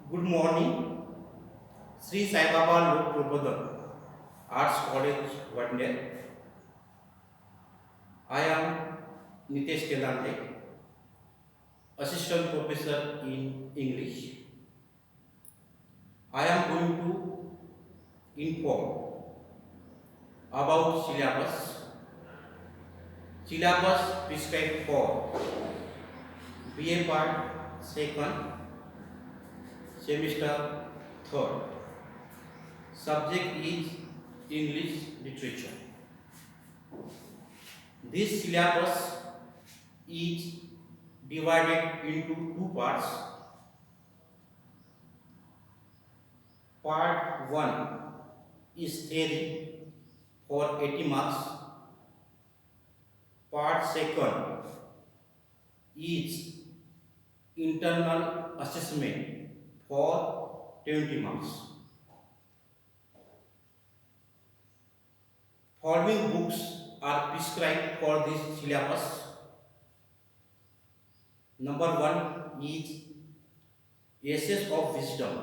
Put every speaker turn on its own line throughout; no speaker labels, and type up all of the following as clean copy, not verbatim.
Good morning, Sri Sai Baba Lok Prabodhan, Arts College, Vadner. I am Nitesh Kelante, Assistant Professor in English. I am going to inform about syllabus prescribed for BA Part 2nd, Semester 3rd. Subject is English Literature. This syllabus is divided into two parts. Part 1 is theory for 80 marks. Part 2 is internal assessment for 20 marks. Following books are prescribed for this syllabus. Number 1 is Essays of Wisdom,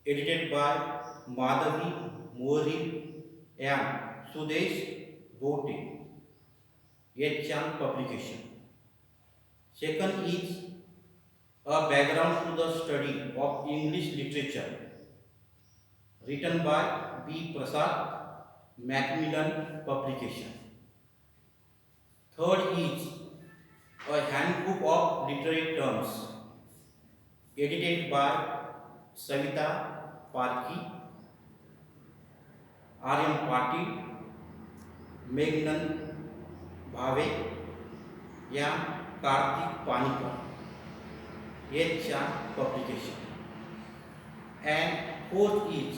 edited by Madhavi Mori and Sudesh Bhote, Yetchan publication. Second is A Background to the Study of English Literature, written by B. Prasad, Macmillan publication. Third is A Handbook of Literary Terms, edited by Savita Parki, R.M. Patil, Megnan Bhave, and Karthik Panikkar, Yetchan publication. And fourth is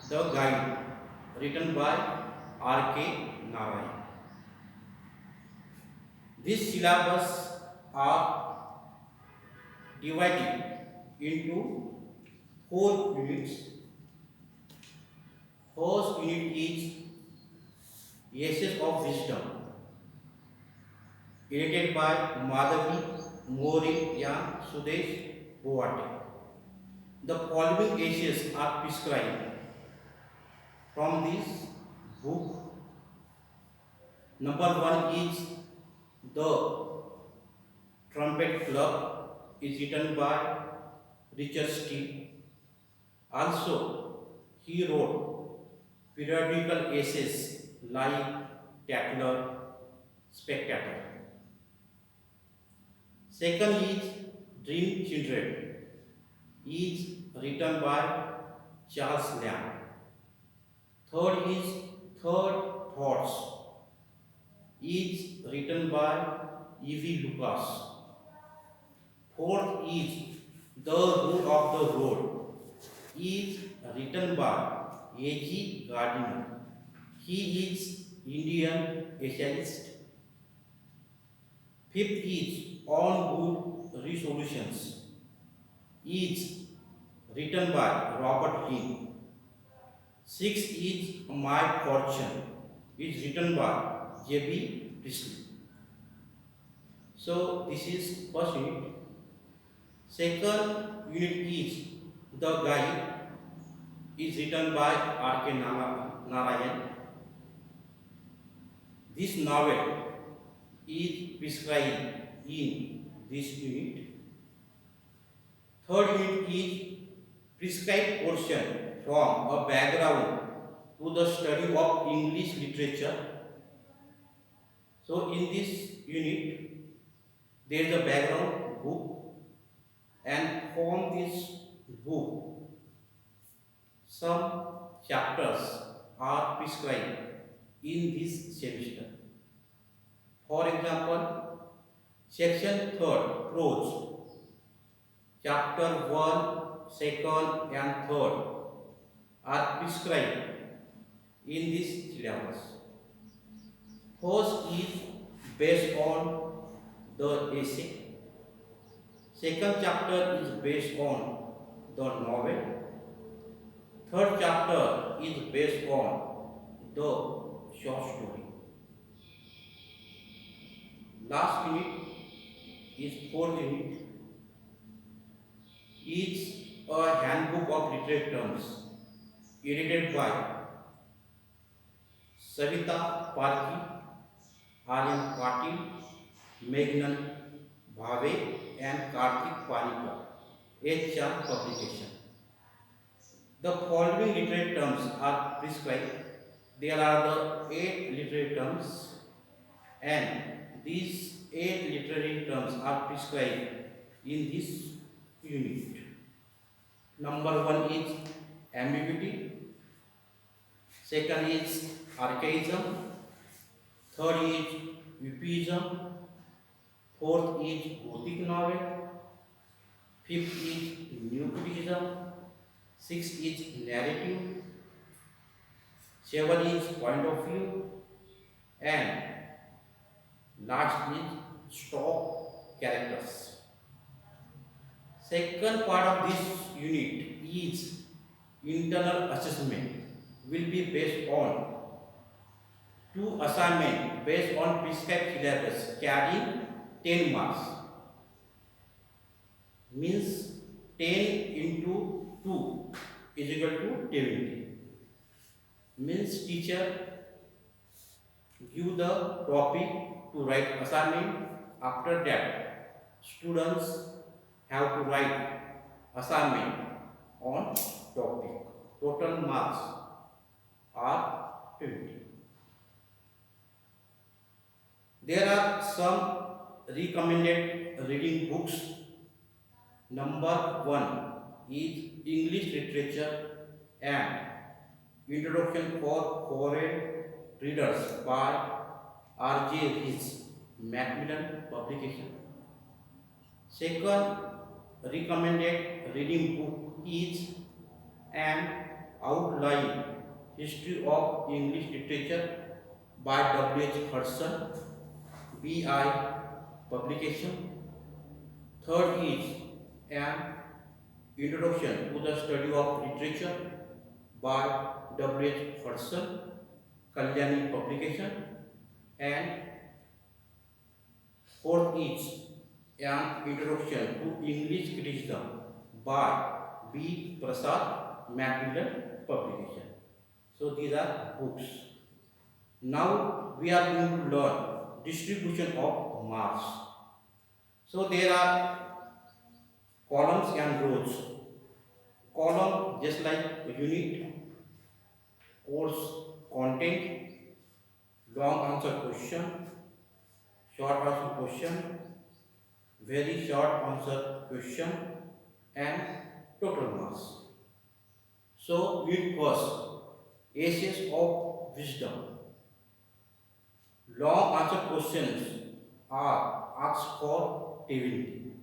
The Guide, written by R.K. Narayan. This syllabus are divided into 4 units. First unit is Essays of Wisdom, edited by Madhavi Mori and Sudesh Bhote. The following essays are prescribed from this book. Number 1 is The Trumpet Club, is written by Richard Steele. Also, he wrote periodical essays like Tatler, Spectator. Second is Dream Children, is written by Charles Lamb. Third is Third Thoughts, is written by E.V. Lucas. Fourth is The Rule of the Road, is written by A.G. Gardiner. He is Indian essayist. Fifth is On Good Resolutions, is written by Robert Greene. Sixth is My Fortune, is written by J.B. Priestley. So this is first unit. Second unit is The Guide, is written by R.K. Narayan. This novel is prescribed in this unit. Third unit is prescribed portion from A Background to the Study of English Literature. So in this unit there is a background book, and from this book some chapters are prescribed in this semester. For example, section 3rd, prose, chapter 1, 2nd and 3rd are prescribed in this syllabus. First is based on the essay. Second chapter is based on the novel. Third chapter is based on the short story. Last unit is fourth unit, is a handbook of literary terms edited by Savita Parki, Aryan Patil, Megnan Bhave, and Karthik Panikar, HR publication. The following literary terms are prescribed. There are the 8 literary terms, and these 8 literary terms are prescribed in this unit. Number 1 is ambiguity, second is archaism, third is euphuism, fourth is Gothic novel, fifth is neocriticism, sixth is narrative, seven is point of view, and last is stock characters. Second part of this unit is internal assessment will be based on two assignment based on prescribed syllabus carrying 10 marks, means 10 into 2 is equal to 20, means teacher give the topic to write assignment. After that students have to write assignment on topic. Total marks are 20. There are some recommended reading books. Number 1 is English Literature and Introduction for Foreign Readers by R.J. Rees, Macmillan Publication. Second recommended reading book is An Outline History of English Literature by W.H. Hudson, B.I. Publication. Third is An Introduction to the Study of Literature by W.H. Hudson, Kalyani Publication. And fourth is An Introduction to English Criticism by B. Prasad, Macmillan Publication. So these are books. Now we are going to learn distribution of marks. So there are columns and rows. Column just like unit, course content, long answer question, short answer question, very short answer question, and total marks. So unit first, Ashes of Wisdom. Long answer questions are asked for 20.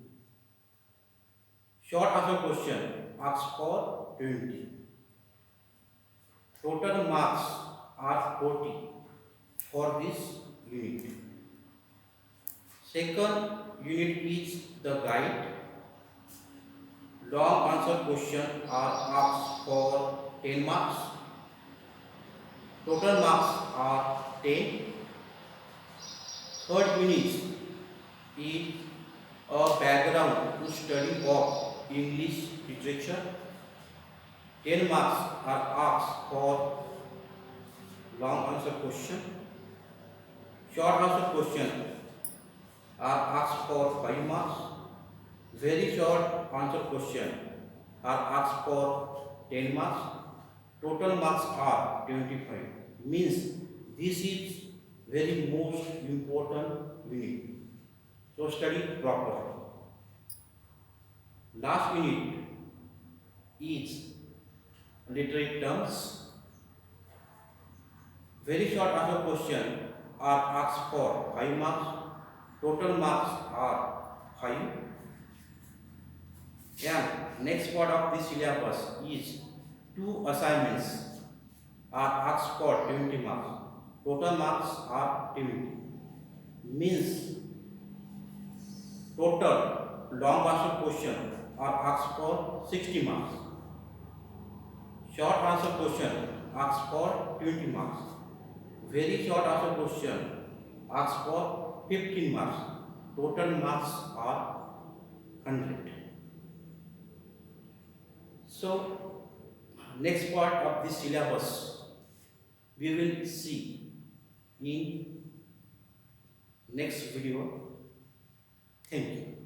Short answer question asked for 20. Total marks are 40 for this unit. Second unit is the guide. Long answer questions are asked for 10 marks. Total marks are 10. Third unit is a background to study of English literature. 10 marks are asked for long answer question. Short answer question are asked for 5 marks. Very short answer question are asked for 10 marks. Total marks are 25. Means this is very most important unit. So study properly. Last unit is literary terms. Very short answer question are asked for 5 marks. Total marks are 5. And next part of this syllabus is 2 assignments are asked for 20 marks. Total marks are 20. Means total long answer question are asked for 60 marks. Short answer question asked for 20 marks. Very short answer question asked for 15 marks. Total marks are 100. So, next part of this syllabus we will see in next video. Thank you.